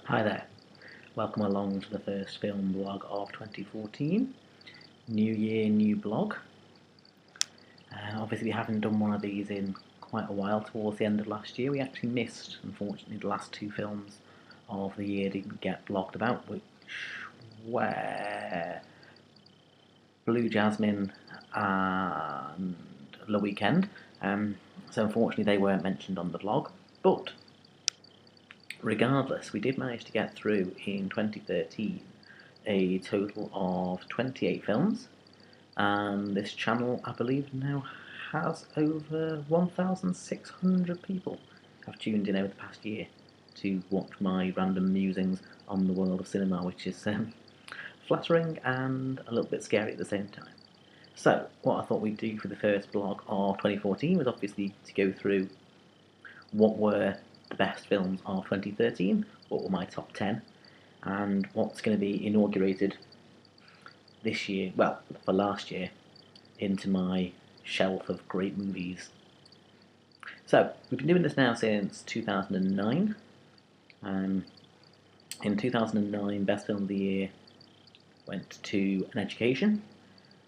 Hi there, welcome along to the first film blog of 2014. New year, new blog. Obviously, we haven't done one of these in quite a while. Towards the end of last year, we actually missed, unfortunately, the last two films of the year didn't get blogged about, which were Blue Jasmine and Le Weekend. So, unfortunately, they weren't mentioned on the blog, but regardless, we did manage to get through in 2013 a total of 28 films, and this channel, I believe, now has over 1,600 people have tuned in over the past year to watch my random musings on the world of cinema, which is flattering and a little bit scary at the same time. So, what I thought we'd do for the first blog of 2014 was obviously to go through what were the best films of 2013, what were my top 10, and what's going to be inaugurated this year, well, for last year, into my shelf of great movies. So, we've been doing this now since 2009. In 2009, Best Film of the Year went to An Education.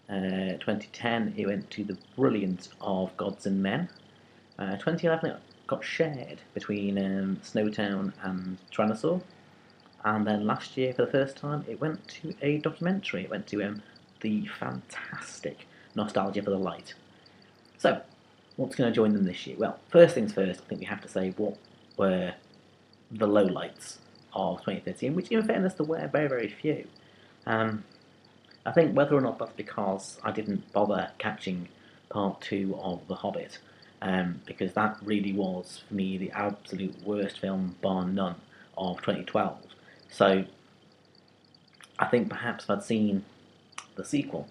2010, it went to The Brilliance of Gods and Men. 2011, it got shared between Snowtown and Tyrannosaur. And then last year, for the first time, it went to a documentary. It went to the fantastic Nostalgia for the Light. So, what's going to join them this year? Well, first things first, I think we have to say what were the lowlights of 2013, which in fairness there were very, very few. I think whether or not that's because I didn't bother catching part two of The Hobbit, because that really was, for me, the absolute worst film, bar none, of 2012. So, I think perhaps if I'd seen the sequel,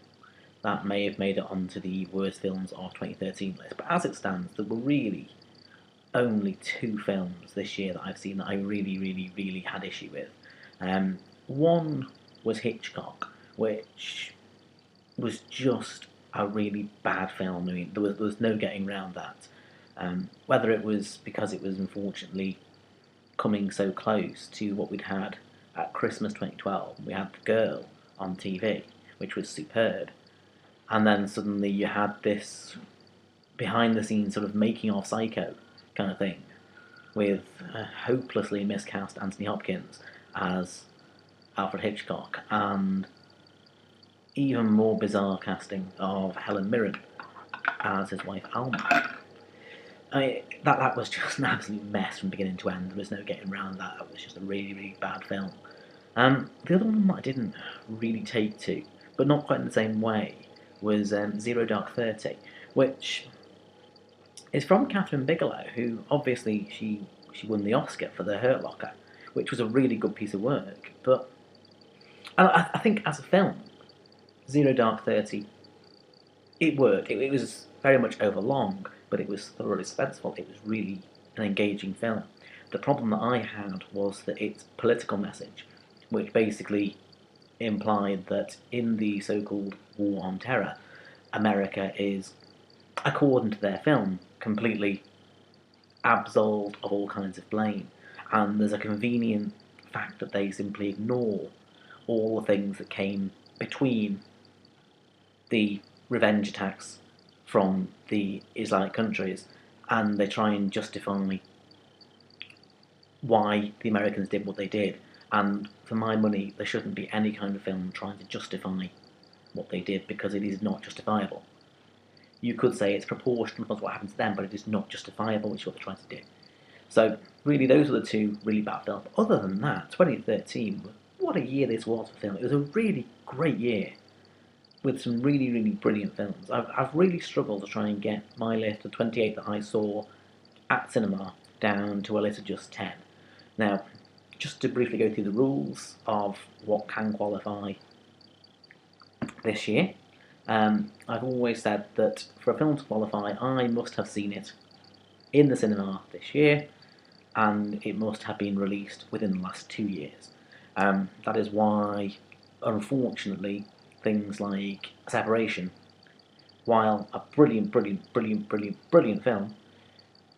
that may have made it onto the worst films of 2013 list. But as it stands, there were really only two films this year that I've seen that I really, really, really had issue with. One was Hitchcock, which was just a really bad film. I mean, there was no getting around that. Whether it was because it was unfortunately coming so close to what we'd had at Christmas 2012, we had The Girl on TV, which was superb, and then suddenly you had this behind the scenes sort of making of Psycho kind of thing with a hopelessly miscast Anthony Hopkins as Alfred Hitchcock and even more bizarre casting of Helen Mirren as his wife Alma. That was just an absolute mess from beginning to end. There was no getting around that. It was just a really, really bad film. The other one that I didn't really take to, but not quite in the same way, was Zero Dark 30, which is from Catherine Bigelow, who obviously she won the Oscar for The Hurt Locker, which was a really good piece of work. But I think as a film, Zero Dark 30, it worked. It was very much overlong, but it was thoroughly suspenseful. It was really an engaging film. The problem that I had was that its political message, which basically implied that in the so-called War on Terror, America is, according to their film, completely absolved of all kinds of blame. And there's a convenient fact that they simply ignore all the things that came between the revenge attacks from the Islamic countries, and they try and justify why the Americans did what they did. And for my money, there shouldn't be any kind of film trying to justify what they did, because it is not justifiable. You could say it's proportional to what happened to them, but it is not justifiable, which is what they're trying to do. So, really, those are the two really bad films. Other than that, 2013, what a year this was for film. It was a really great year with some really, really brilliant films. I've really struggled to try and get my list of 28 that I saw at cinema down to a list of just 10. Now, just to briefly go through the rules of what can qualify this year, I've always said that for a film to qualify, I must have seen it in the cinema this year, and it must have been released within the last 2 years. That is why, unfortunately, things like Separation, while a brilliant, brilliant, brilliant, brilliant, brilliant film,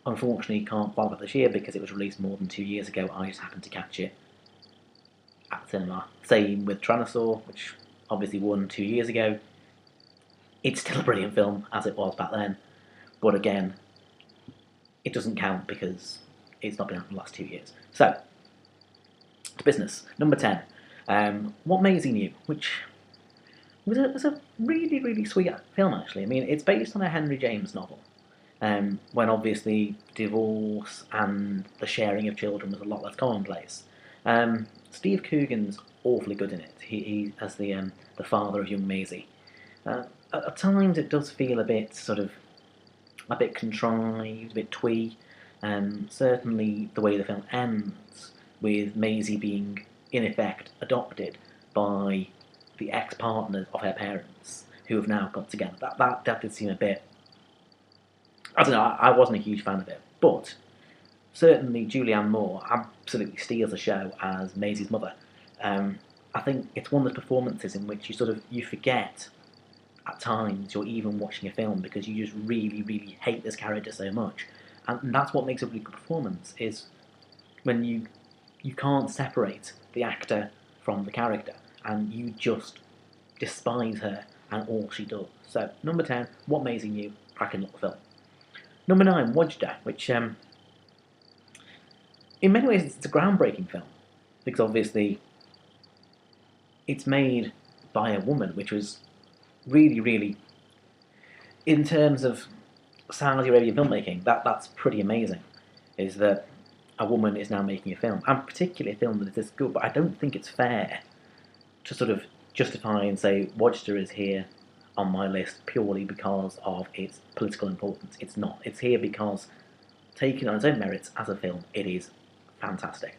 unfortunately can't qualify this year because it was released more than 2 years ago. I just happened to catch it at cinema. Same with Tyrannosaur, which obviously won 2 years ago. It's still a brilliant film, as it was back then. But again, it doesn't count because it's not been out in the last 2 years. So, to business. Number 10. What Maisie Knew, which was a really, really sweet film, actually. I mean, it's based on a Henry James novel, when obviously divorce and the sharing of children was a lot less commonplace. Steve Coogan's awfully good in it. He as the father of young Maisie. At times it does feel a bit contrived, a bit twee. Certainly the way the film ends, with Maisie being in effect adopted by the ex-partners of her parents, who have now got together. That did seem a bit. I don't know. I wasn't a huge fan of it, but certainly Julianne Moore absolutely steals the show as Maisie's mother. I think it's one of those performances in which you forget at times you're even watching a film because you just really, really hate this character so much, and that's what makes a really good performance, is when you can't separate the actor from the character, and you just despise her and all she does. So, number 10, What Maisie Knew, cracking little film. Number 9, Wajda, which in many ways it's a groundbreaking film, because obviously it's made by a woman, which was really, really, in terms of Saudi Arabian filmmaking, that's pretty amazing, is that a woman is now making a film, and particularly a film that is this good. But I don't think it's fair to justify and say Wajda is here on my list purely because of its political importance. It's not. It's here because, taken on its own merits as a film, it is fantastic.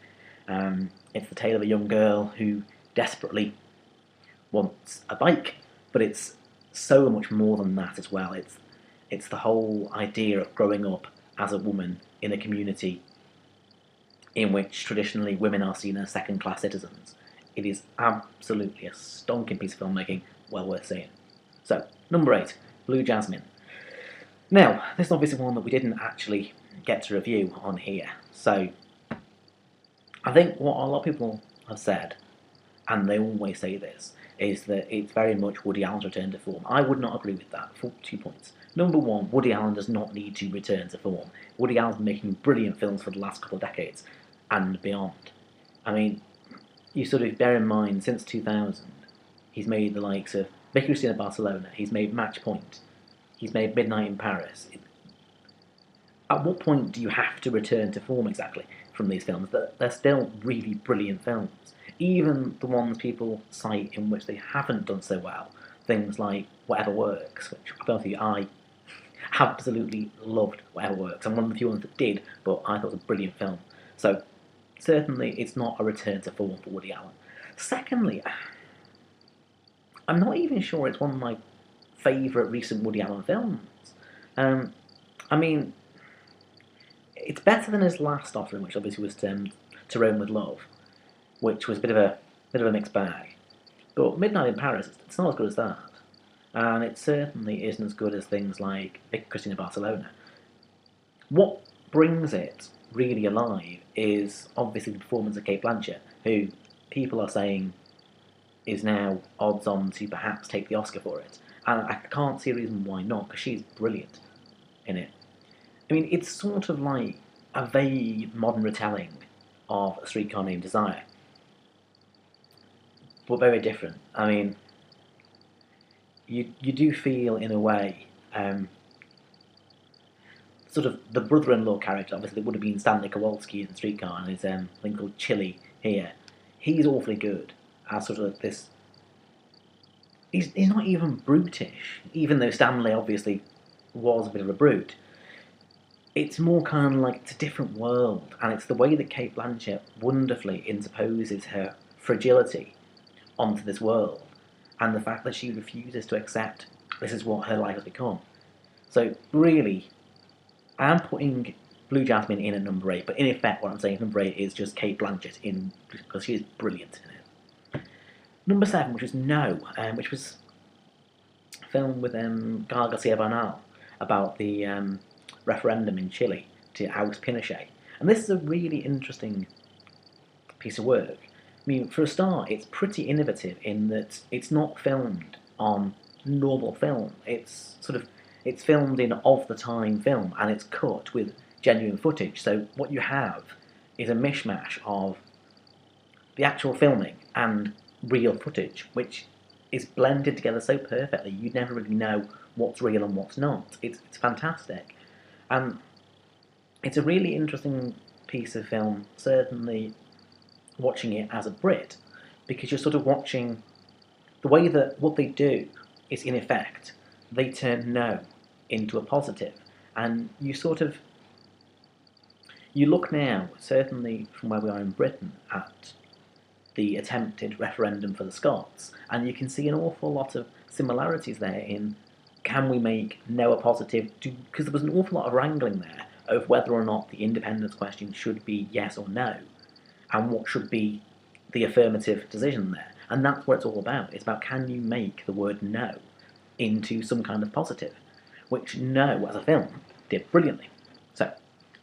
It's the tale of a young girl who desperately wants a bike, but it's so much more than that as well. It's the whole idea of growing up as a woman in a community in which traditionally women are seen as second-class citizens. It is absolutely a stonking piece of filmmaking, well worth seeing. So, number 8, Blue Jasmine. Now, this is obviously one that we didn't actually get to review on here, so I think what a lot of people have said, and they always say this, is that it's very much Woody Allen's return to form. I would not agree with that for 2 points. Number 1, Woody Allen does not need to return to form. Woody Allen's been making brilliant films for the last couple of decades and beyond. I mean, you bear in mind, since 2000, he's made the likes of Vicky Cristina Barcelona, he's made Match Point, he's made Midnight in Paris. At what point do you have to return to form exactly from these films? They're still really brilliant films. Even the ones people cite in which they haven't done so well, things like Whatever Works, which I absolutely loved Whatever Works. I'm one of the few ones that did, but I thought it was a brilliant film. So, certainly it's not a return to form for Woody Allen. Secondly, I'm not even sure it's one of my favourite recent Woody Allen films. I mean, it's better than his last offering, which obviously was To Rome with Love, which was a bit of a mixed bag. But Midnight in Paris, it's not as good as that, and it certainly isn't as good as things like Vicky Cristina Barcelona. What brings it really alive is obviously the performance of Cate Blanchett, who people are saying is now odds on to perhaps take the Oscar for it, and I can't see a reason why not, because she's brilliant in it. I mean, it's sort of like a vague modern retelling of A Streetcar Named Desire, but very different. I mean, you do feel, in a way, the brother-in-law character, obviously it would have been Stanley Kowalski in Streetcar, and his thing called Chili here. He's awfully good as this. He's not even brutish, even though Stanley obviously was a bit of a brute. It's more kind of like it's a different world, and it's the way that Cate Blanchett wonderfully interposes her fragility onto this world, and the fact that she refuses to accept this is what her life has become. So really, I am putting Blue Jasmine in at number 8, but in effect what I'm saying number 8 is just Cate Blanchett in, because she is brilliant in it. Number 7, which was No, which was a film with Gael Garcia Bernal about the referendum in Chile to oust Pinochet. And this is a really interesting piece of work, mean, for a start, it's pretty innovative in that it's not filmed on normal film. It's filmed in of the time film, and it's cut with genuine footage. So what you have is a mishmash of the actual filming and real footage, which is blended together so perfectly. You never really know what's real and what's not. It's fantastic, and it's a really interesting piece of film. Certainly, watching it as a Brit, because you're sort of watching the way that what they do is, in effect, they turn no into a positive, and you look now, certainly from where we are in Britain, at the attempted referendum for the Scots, and you can see an awful lot of similarities there in can we make no a positive, because there was an awful lot of wrangling there over whether or not the independence question should be yes or no, and what should be the affirmative decision there. And that's what it's all about. It's about, can you make the word no into some kind of positive, which No, as a film, did brilliantly. So,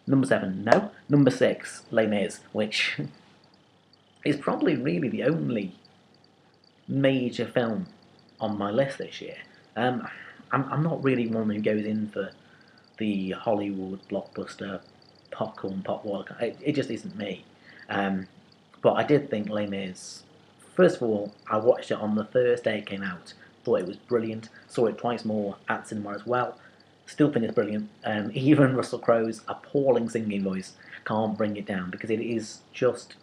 number 7, No. Number 6, Les Mis, which is probably really the only major film on my list this year. I'm not really one who goes in for the Hollywood blockbuster popcorn pop water. It just isn't me. But I did think Les Mis. First of all, I watched it on the first day it came out. Thought it was brilliant. Saw it twice more at cinema as well. Still think it's brilliant. Even Russell Crowe's appalling singing voice can't bring it down, because it is just...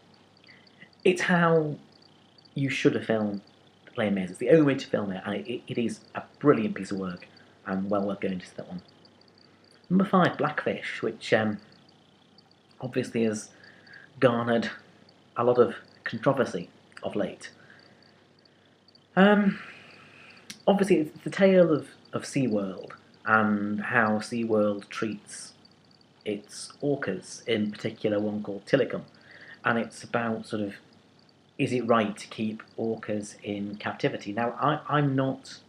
It's how you should have filmed Les Mis. It's the only way to film it, and it is a brilliant piece of work, and well worth going to see that one. Number 5, Blackfish, which obviously has garnered a lot of controversy of late. Obviously, it's the tale of SeaWorld and how SeaWorld treats its orcas, in particular one called Tilikum, and it's about sort of, is it right to keep orcas in captivity? Now, I'm not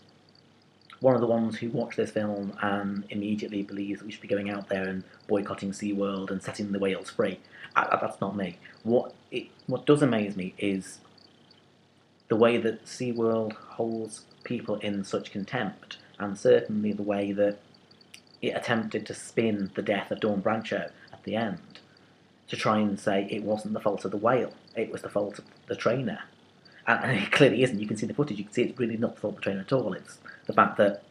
one of the ones who watch this film and immediately believes that we should be going out there and boycotting SeaWorld and setting the whales free. That's not me. What does amaze me is the way that SeaWorld holds people in such contempt, and certainly the way that it attempted to spin the death of Dawn Brancho at the end to try and say it wasn't the fault of the whale, it was the fault of the trainer. And it clearly isn't. You can see the footage, you can see it's really not the fault of the trainer at all. It's the fact that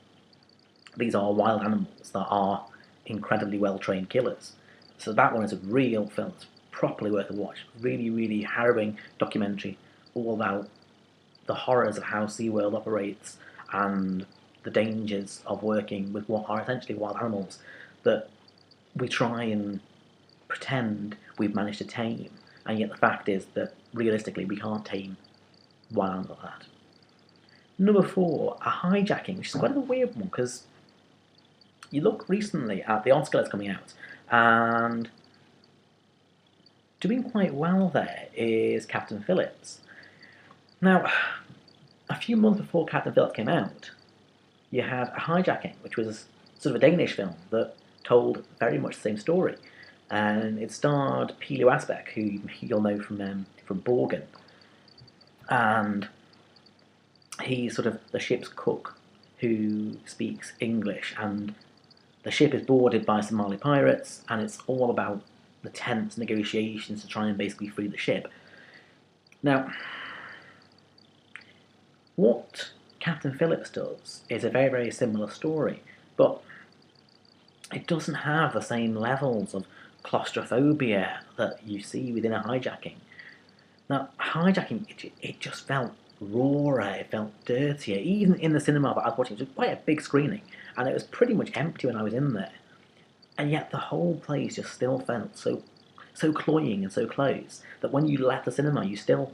these are wild animals that are incredibly well-trained killers. So that one is a real film. It's properly worth a watch. Really, really harrowing documentary all about the horrors of how SeaWorld operates and the dangers of working with what are essentially wild animals that we try and pretend we've managed to tame, and yet the fact is that realistically we can't tame wild animals like that. Number 4, A Hijacking, which is quite a weird one, because you look recently at the Oscar that's coming out, and doing quite well there is Captain Phillips. Now, a few months before Captain Phillips came out, you had A Hijacking, which was sort of a Danish film that told very much the same story. And it starred Pilo Asbæk, who you'll know from Borgen. And he's sort of the ship's cook who speaks English, and the ship is boarded by Somali pirates, and it's all about the tense negotiations to try and basically free the ship. Now, what Captain Phillips does is a very, very similar story, but it doesn't have the same levels of claustrophobia that you see within A Hijacking. Now, Hijacking, it just felt rawer, it felt dirtier. Even in the cinema that I was watching, it was quite a big screening, and it was pretty much empty when I was in there. And yet the whole place just still felt so cloying and so close that when you left the cinema, you still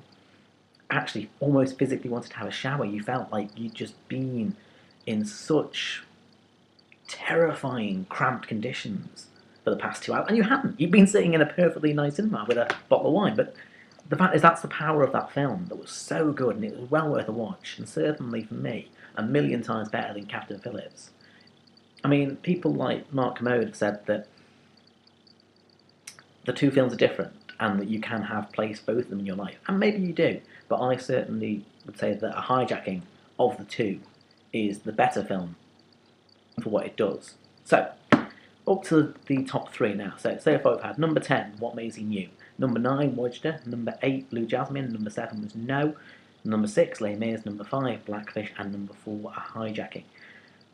actually almost physically wanted to have a shower. You felt like you'd just been in such terrifying, cramped conditions for the past 2 hours, and you hadn't. You'd been sitting in a perfectly nice cinema with a bottle of wine, but the fact is that's the power of that film that was so good, and it was well worth a watch, and certainly for me, a million times better than Captain Phillips. I mean, people like Mark Kermode have said that the two films are different, and that you can have placed both of them in your life. And maybe you do, but I certainly would say that A Hijacking of the two is the better film for what it does. So, up to the top three now. So far we've had number 10, What Maisie Knew. Number 9, Wojda. Number 8, Blue Jasmine. Number 7 was No. Number 6, Les Mis. Number 5, Blackfish. And number 4, A Hijacking.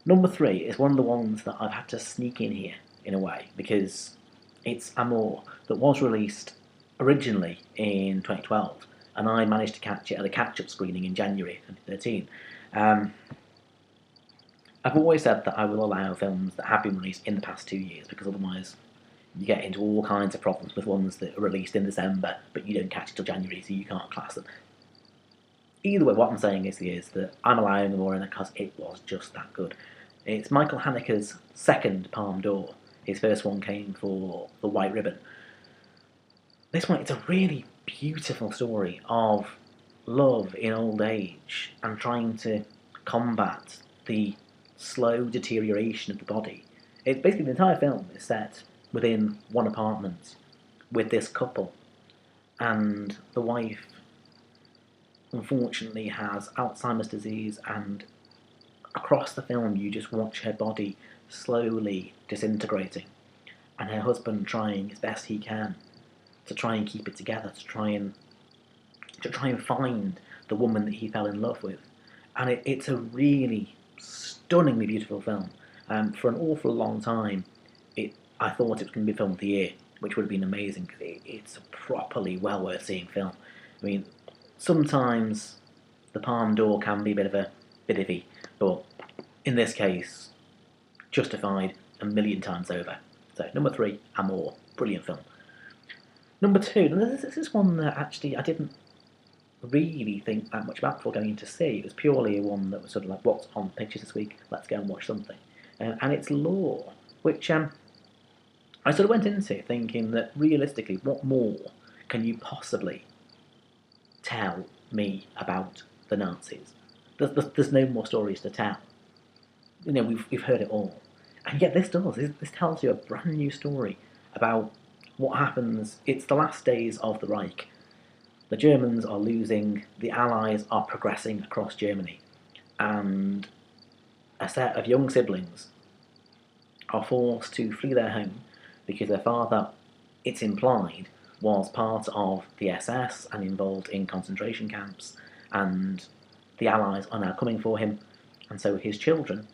Number 3 is one of the ones that I've had to sneak in here, in a way, because it's Amour, that was released originally in 2012, and I managed to catch it at a catch-up screening in January 2013. I've always said that I will allow films that have been released in the past 2 years, because otherwise you get into all kinds of problems with ones that are released in December, but you don't catch it till January, so you can't class them. Either way, what I'm saying is that I'm allowing them all in because it was just that good. It's Michael Haneke's second Palme d'Or. His first one came for The White Ribbon. This one, it's a really beautiful story of love in old age and trying to combat the slow deterioration of the body. It's basically, the entire film is set within one apartment with this couple, and the wife unfortunately has Alzheimer's disease, and across the film you just watch her body slowly disintegrating, and her husband trying as best he can to try and keep it together, to try and find the woman that he fell in love with. And it's a really stunningly beautiful film. For an awful long time, I thought it was going to be Film of the Year, which would have been amazing, because it's a properly well worth seeing film. I mean, sometimes the Palme d'Or can be a bit of a bit iffy, but in this case, justified a million times over. So, number 3, Amour, brilliant film. Number 2, this is one that actually I didn't really think that much about before going in to see. It was purely one that was sort of like, what's on pictures this week? Let's go and watch something. And it's Law, which I sort of went into thinking that realistically, what more can you possibly tell me about the Nazis? There's no more stories to tell. You know, we've heard it all. And yet this does. This tells you a brand new story about what happens. It's the last days of the Reich. The Germans are losing, the Allies are progressing across Germany, and a set of young siblings are forced to flee their home because their father, it's implied, was part of the SS and involved in concentration camps, and the Allies are now coming for him, and so his children,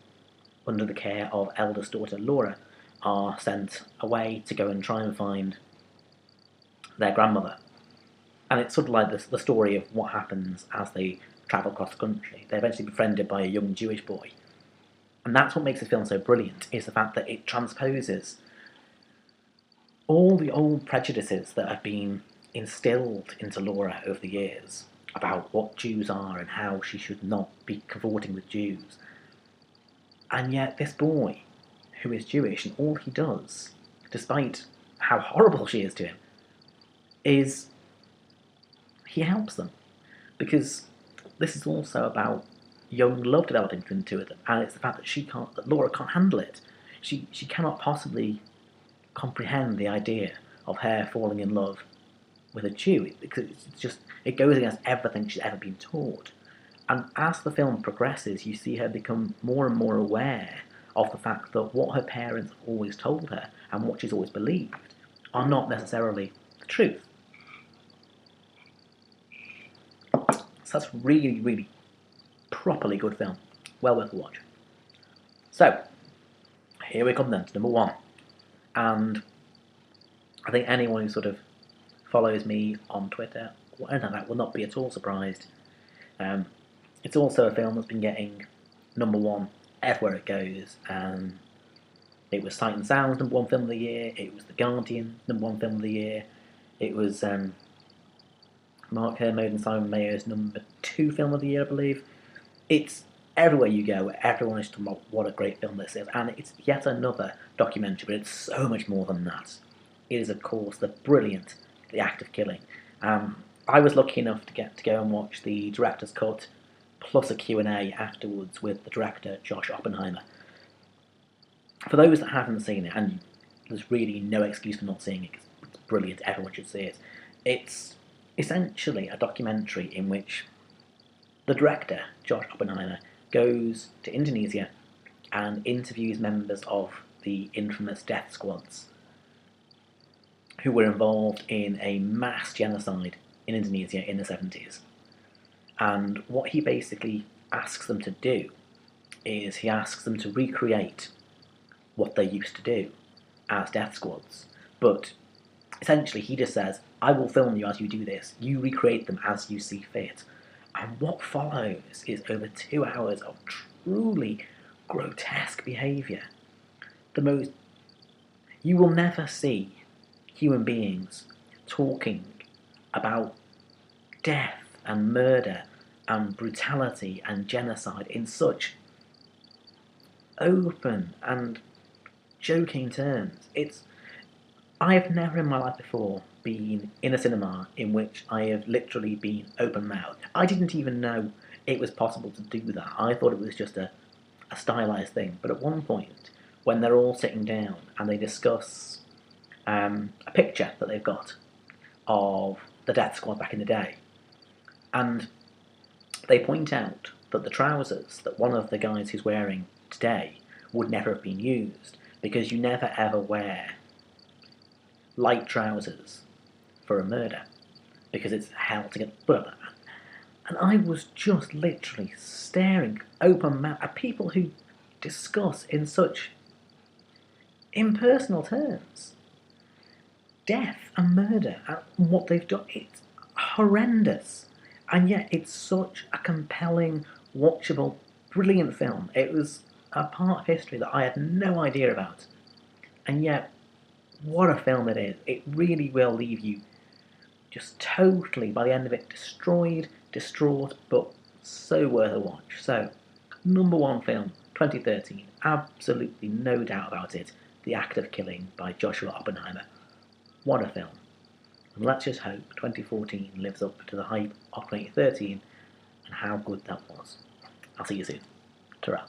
under the care of eldest daughter Laura, are sent away to go and try and find their grandmother. And it's sort of like the story of what happens as they travel across the country. They're eventually befriended by a young Jewish boy. And that's what makes the film so brilliant, is the fact that it transposes all the old prejudices that have been instilled into Laura over the years about what Jews are and how she should not be cavorting with Jews. And yet this boy, who is Jewish, and all he does, despite how horrible she is to him, is he helps them. Because this is also about young love developing between the two of them, and it's the fact that Laura can't handle it. She cannot possibly comprehend the idea of her falling in love with a Jew, because it goes against everything she's ever been taught. And as the film progresses, you see her become more and more aware of the fact that what her parents always told her and what she's always believed are not necessarily the truth. So that's really, really properly good film. Well worth a watch. So, here we come then to number 1. And I think anyone who sort of follows me on Twitter or anything like that will not be at all surprised. It's also a film that's been getting number 1 everywhere it goes. It was Sight and Sound's number 1 film of the year. It was The Guardian number 1 film of the year. It was Mark Kermode and Simon Mayer's number 2 film of the year, I believe. It's everywhere you go, everyone is talking about what a great film this is, and it's yet another documentary, but it's so much more than that. It is, of course, the brilliant The Act of Killing. I was lucky enough to get to go and watch the director's cut, plus a Q&A afterwards with the director, Josh Oppenheimer. For those that haven't seen it, and there's really no excuse for not seeing it, because it's brilliant, everyone should see it, It's essentially a documentary in which the director, Josh Oppenheimer, goes to Indonesia and interviews members of the infamous death squads who were involved in a mass genocide in Indonesia in the 70s. And what he basically asks them to do is he asks them to recreate what they used to do as death squads. But essentially, he just says, I will film you as you do this. You recreate them as you see fit. And what follows is over 2 hours of truly grotesque behaviour. You will never see human beings talking about death and murder and brutality and genocide in such open and joking terms. I have never in my life before been in a cinema in which I have literally been open-mouthed. I didn't even know it was possible to do that. I thought it was just a stylised thing. But at one point, when they're all sitting down and they discuss a picture that they've got of the death squad back in the day, and they point out that the trousers that one of the guys who's wearing today would never have been used, because you never ever wear light trousers for a murder, because it's hell to get put up. And I was just literally staring open mouthed at people who discuss in such impersonal terms death and murder and what they've done. It's horrendous, and yet it's such a compelling, watchable, brilliant film. It was a part of history that I had no idea about, and yet what a film it is. It really will leave you just totally, by the end of it, destroyed, distraught, but so worth a watch. So, #1 film, 2013, absolutely no doubt about it, The Act of Killing by Joshua Oppenheimer. What a film. And let's just hope 2014 lives up to the hype of 2013 and how good that was. I'll see you soon. Ta-ra.